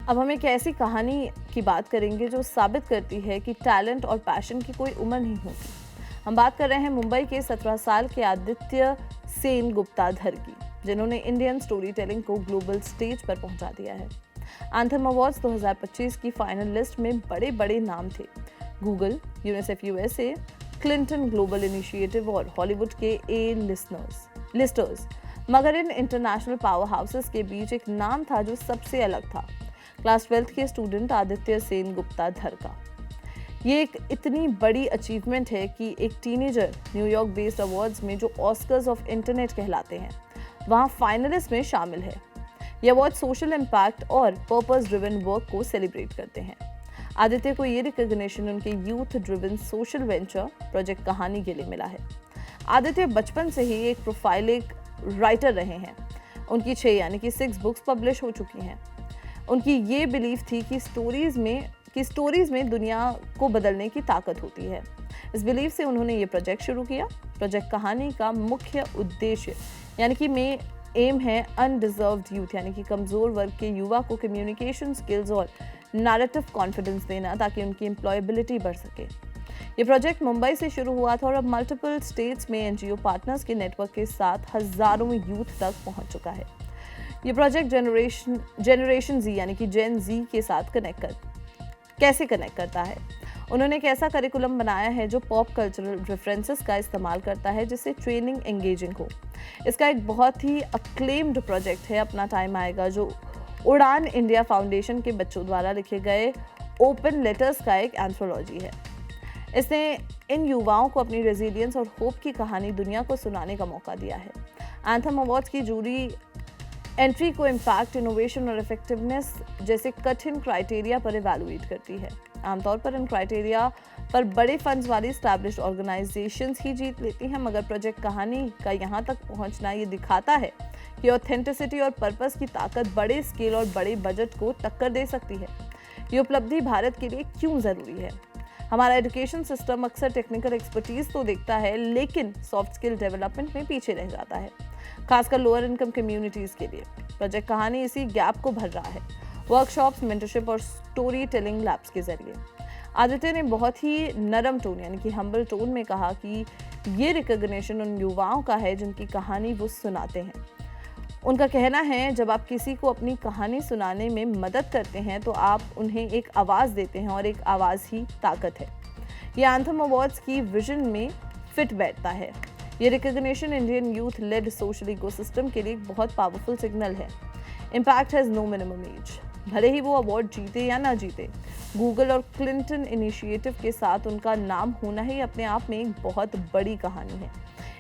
अब हम एक ऐसी कहानी की बात करेंगे जो साबित करती है कि टैलेंट और पैशन की कोई उम्र नहीं होती। हम बात कर रहे हैं मुंबई के 17 साल के आदित्य सेन गुप्ताधर की, जिन्होंने इंडियन स्टोरी टेलिंग को ग्लोबल स्टेज पर पहुंचा दिया है। एंथम अवार्ड्स 2025 की फाइनल लिस्ट में बड़े बड़े नाम थे। Google, UNICEF USA, Clinton global initiative और हॉलीवुड के ए लिस्टर्स। मगर इन इंटरनेशनल पावर हाउसेस के बीच एक नाम था जो सबसे अलग था, क्लास 12th के स्टूडेंट आदित्य सेन गुप्ताधर का। ये एक इतनी बड़ी अचीवमेंट है कि एक टीनेजर न्यूयॉर्क बेस्ड अवार्ड्स में जो ऑस्कर्स ऑफ इंटरनेट कहलाते हैं, वहाँ फाइनलिस्ट में शामिल है। ये अवार्ड सोशल इम्पैक्ट और पर्पस ड्रिवन वर्क को सेलिब्रेट करते हैं। आदित्य को ये रिकॉग्निशन उनके youth driven social venture project कहानी के लिए मिला है। आदित्य बचपन से ही एक प्रोफाइलिक राइटर रहे हैं। उनकी 6 यानी कि 6 बुक्स पब्लिश हो चुकी हैं। उनकी ये बिलीफ थी कि स्टोरीज में दुनिया को बदलने की ताकत होती है। इस बिलीफ से उन्होंने ये प्रोजेक्ट शुरू किया। प्रोजेक्ट कहानी का मुख्य उद्देश्य यानी कि एम है अनडिजर्व्ड यूथ यानी कि कमजोर वर्ग के युवा को कम्युनिकेशन स्किल्स और नैरेटिव कॉन्फिडेंस देना, ताकि उनकी एम्प्लॉयबिलिटी बढ़ सके। ये प्रोजेक्ट मुंबई से शुरू हुआ था और अब मल्टीपल स्टेट्स में एनजीओ पार्टनर्स के नेटवर्क के साथ हजारों यूथ तक पहुंच चुका है। ये प्रोजेक्ट जनरेशन जी यानी कि जेन जी के साथ कैसे कनेक्ट करता है। उन्होंने एक ऐसा करिकुलम बनाया है जो पॉप कल्चरल रेफरेंसेस का इस्तेमाल करता है, जिससे ट्रेनिंग एंगेजिंग हो। इसका एक बहुत ही अक्लेम्ड प्रोजेक्ट है अपना टाइम आएगा, जो उड़ान इंडिया फाउंडेशन के बच्चों द्वारा लिखे गए ओपन लेटर्स का एक एंथोलॉजी है। इसने इन युवाओं को अपनी रेजिलियंस और होप की कहानी दुनिया को सुनाने का मौका दिया है। एंथम अवार्ड्स की जूरी एंट्री को इम्पैक्ट, इनोवेशन और इफेक्टिवनेस जैसे कठिन क्राइटेरिया पर इवैल्यूएट करती है। आमतौर पर इन क्राइटेरिया पर बड़े फंड्स वाली एस्टैब्लिश्ड ऑर्गेनाइजेशंस ही जीत लेती हैं, मगर प्रोजेक्ट कहानी का यहाँ तक पहुँचना ये दिखाता है कि ऑथेंटिसिटी और पर्पस की ताकत बड़े स्केल और बड़े बजट को टक्कर दे सकती है। ये उपलब्धि भारत के लिए क्यों ज़रूरी है? हमारा एजुकेशन सिस्टम अक्सर टेक्निकल एक्सपर्टीज तो देखता है, लेकिन सॉफ्ट स्किल डेवलपमेंट में पीछे रह जाता है, खासकर लोअर इनकम कम्युनिटीज़ के लिए। प्रोजेक्ट कहानी इसी गैप को भर रहा है, वर्कशॉप्स, मेंटरशिप और स्टोरी टेलिंग लैब्स के जरिए। आदित्य ने बहुत ही नरम टोन यानी कि हम्बल टोन में कहा कि ये रिकॉग्निशन उन युवाओं का है जिनकी कहानी वो सुनाते हैं। उनका कहना है, जब आप किसी को अपनी कहानी सुनाने में मदद करते हैं तो आप उन्हें एक आवाज़ देते हैं, और एक आवाज़ ही ताकत है। ये एंथम अवार्ड्स की विजन में फिट बैठता है। ये recognition Indian youth led social ecosystem के लिए एक बहुत पावरफुल सिग्नल है। Impact has no minimum age. भले ही वो अवार्ड जीते या ना जीते, गूगल और क्लिंटन इनिशिएटिव के साथ उनका नाम होना ही अपने आप में एक बहुत बड़ी कहानी है।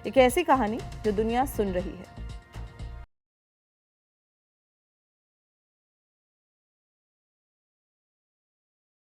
एक ऐसी कहानी जो दुनिया सुन रही है।